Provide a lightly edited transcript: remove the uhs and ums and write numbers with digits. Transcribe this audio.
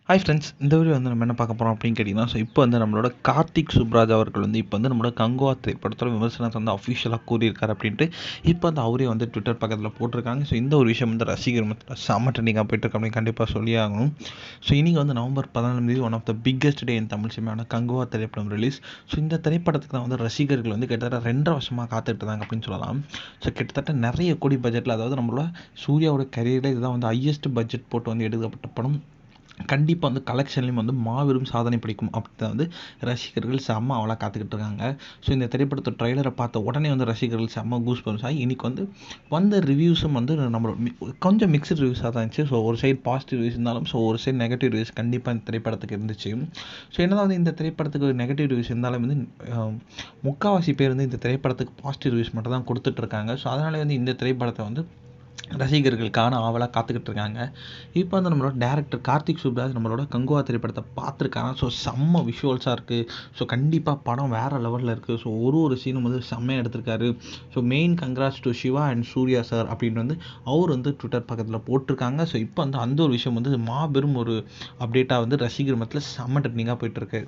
Hi friends, இந்த video வந்து நம்ம என்ன பார்க்க போகிறோம் அப்படின்னு கேட்டிங்கன்னா, இப்போ வந்து நம்மளோட கார்த்திக் சுப்ராஜ் அவர்கள் வந்து இப்போ வந்து நம்மளோட கங்குவா திரைப்படத்தோட விமர்சனத்தை வந்து அஃபிஷியலாக கூறியிருக்காரு அப்படின்ட்டு இப்போ வந்து அவரே வந்து ட்விட்டர் பக்கத்தில் போட்டிருக்காங்க. ஸோ இந்த ஒரு விஷயம் வந்து ரசிகர் மத்தியில் செம்ம ட்ரெண்டிங்காக போயிட்டுருக்கு அப்படின்னு கண்டிப்பாக சொல்லி ஆகணும். ஸோ இன்றைக்கி வந்து November 14 one of the biggest day in Tamil சினிமாவான கங்குவா திரைப்படம் ரிலீஸ். ஸோ இந்த திரைப்படத்துக்கு தான் வந்து ரசிகர்கள் வந்து கிட்டத்தட்ட 2.5 வருஷமாக காத்துட்டு இருந்தாங்க அப்படின்னு சொல்லலாம். ஸோ கிட்டத்தட்ட நிறைய கோடி பட்ஜெட்டில், அதாவது நம்மளோட சூர்யாவோட கரியரில் இதுதான் வந்து ஹையஸ்ட் பட்ஜெட் போட்டு வந்து எடுக்கப்பட்ட படம். கண்டிப்பாக வந்து கலெக்ஷன்லேயும் வந்து மாபெரும் சாதனை பிடிக்கும் அப்படின்னு வந்து ரசிகர்கள் செம்ம அவளாக காத்துக்கிட்டு இருக்காங்க. ஸோ இந்த திரைப்படத்தோட ட்ரைலரை பார்த்த உடனே வந்து ரசிகர்கள் செம்ம கூஸ் பம்ப்ஸ் ஆகி இன்றைக்கி வந்து வந்த ரிவ்யூஸும் வந்து நம்மளோட கொஞ்சம் மிக்சட் ரிவ்யூஸாக தான் இருந்துச்சு. ஸோ ஒரு சைடு பாசிட்டிவ் ரிவ்யூஸ் இருந்தாலும் ஒரு சைடு நெகட்டிவ் ரிவ்யூஸ் கண்டிப்பாக இந்த திரைப்படத்துக்கு இருந்துச்சு. ஸோ என்னதான் வந்து இந்த திரைப்படத்துக்கு நெகட்டிவ் ரிவ்யூஸ் இருந்தாலும் வந்து முக்கால்வாசி பேர் வந்து இந்த திரைப்படத்துக்கு பாசிட்டிவ் ரிவ்யூஸ் மட்டும் தான் கொடுத்துட்ருக்காங்க. ஸோ அதனாலே வந்து இந்த திரைப்படத்தை வந்து ரசிகர்களுக்கான ஆவலாக காத்துக்கிட்டு இருக்காங்க. இப்போ வந்து நம்மளோட டேரக்டர் கார்த்திக் சுப்ராஜ் நம்மளோட கங்குவா திரைப்படத்தை பார்த்துருக்காங்க. ஸோ செம்ம விஷுவல்ஸாக இருக்குது. ஸோ கண்டிப்பாக படம் வேறு லெவலில் இருக்குது. ஸோ ஒரு சீனும் வந்து செம்மையாக எடுத்திருக்காரு. So main congrats to Siva and Suriya sir அப்படின்னு வந்து அவர் வந்து ட்விட்டர் பக்கத்தில் போட்டிருக்காங்க. ஸோ இப்போ வந்து அந்த ஒரு விஷயம் வந்து மாபெரும் ஒரு அப்டேட்டாக வந்து ரசிகர் மத்தியில் செம்ம ட்ரெண்டிங்காக போயிட்டுருக்கு.